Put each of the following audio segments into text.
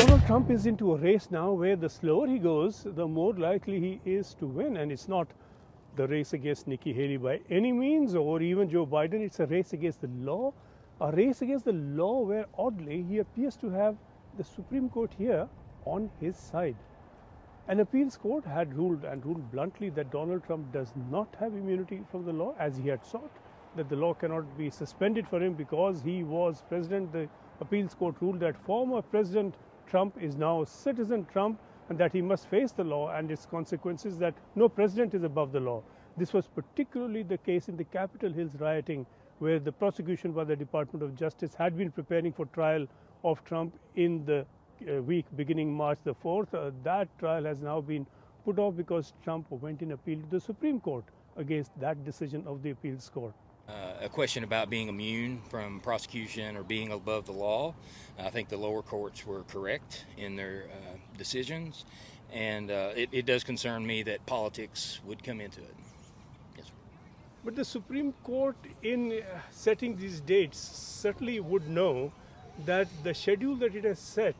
Donald Trump is into a race now where the slower he goes, the more likely he is to win. And it's not the race against Nikki Haley by any means, or even Joe Biden. It's a race against the law, a race against the law where oddly he appears to have the Supreme Court here on his side. An appeals court had ruled, and ruled bluntly, that Donald Trump does not have immunity from the law as he had sought, that the law cannot be suspended for him because he was president. The appeals court ruled that former President Trump is now citizen Trump and that he must face the law and its consequences, that no president is above the law. This was particularly the case in the Capitol Hills rioting, where the prosecution by the Department of Justice had been preparing for trial of Trump in the week beginning March the 4th. That trial has now been put off because Trump went in appeal to the Supreme Court against that decision of the appeals court. A question about being immune from prosecution or being above the law. I think the lower courts were correct in their decisions, and it does concern me that politics would come into it. Yes, sir. But the Supreme Court, in setting these dates, certainly would know that the schedule that it has set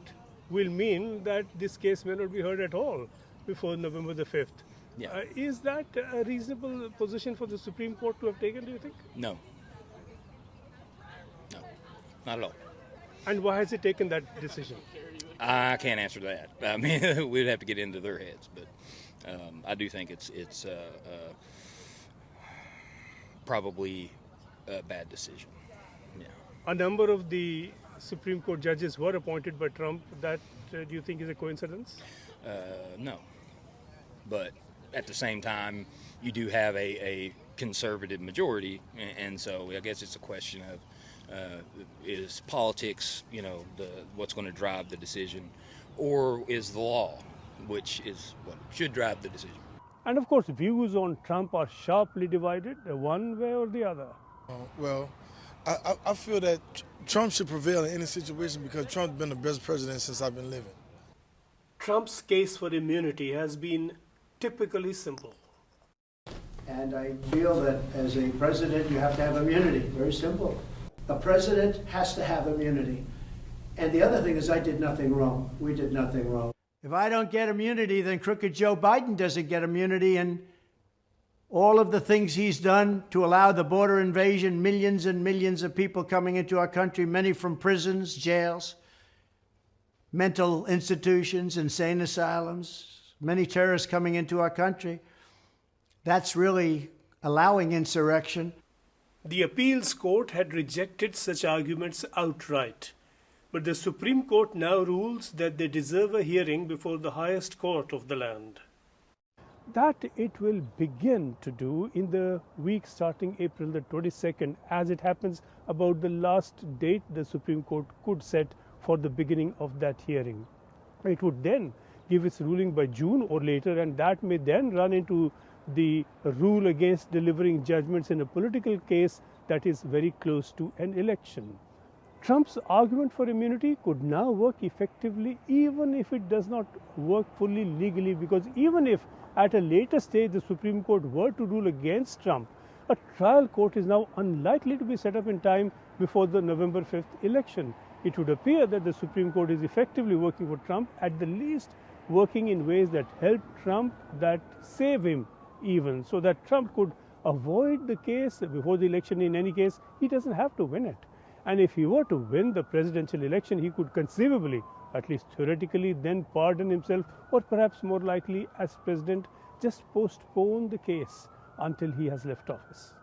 will mean that this case may not be heard at all before November the 5th. Yeah. Is that a reasonable position for the Supreme Court to have taken, do you think? No. No, not at all. And why has it taken that decision? I can't answer that. I mean, we'd have to get into their heads, but I do think it's probably a bad decision. Yeah. A number of the Supreme Court judges were appointed by Trump. That do you think is a coincidence? No. But at the same time, you do have a conservative majority, and so I guess it's a question of is politics, what's going to drive the decision, or is the law, which is what should drive the decision. And of course, views on Trump are sharply divided, one way or the other. Well, I feel that Trump should prevail in any situation because Trump's been the best president since I've been living. Trump's case for immunity has been typically simple. And I feel that as a president, you have to have immunity. Very simple. A president has to have immunity. And the other thing is I did nothing wrong. We did nothing wrong. If I don't get immunity, then crooked Joe Biden doesn't get immunity. And all of the things he's done to allow the border invasion, millions and millions of people coming into our country, many from prisons, jails, mental institutions, insane asylums, many terrorists coming into our country. That's really allowing insurrection. The appeals court had rejected such arguments outright, but the Supreme Court now rules that they deserve a hearing before the highest court of the land. That it will begin to do in the week starting April the 22nd, as it happens about the last date the Supreme Court could set for the beginning of that hearing. It would then give its ruling by June or later, and that may then run into the rule against delivering judgments in a political case that is very close to an election. Trump's argument for immunity could now work effectively even if it does not work fully legally, because even if at a later stage the Supreme Court were to rule against Trump, a trial court is now unlikely to be set up in time before the November 5th election. It would appear that the Supreme Court is effectively working for Trump, at the least working in ways that help Trump, that save him even, so that Trump could avoid the case before the election. In any case, he doesn't have to win it. And if he were to win the presidential election, he could conceivably, at least theoretically, then pardon himself, or perhaps more likely as president, just postpone the case until he has left office.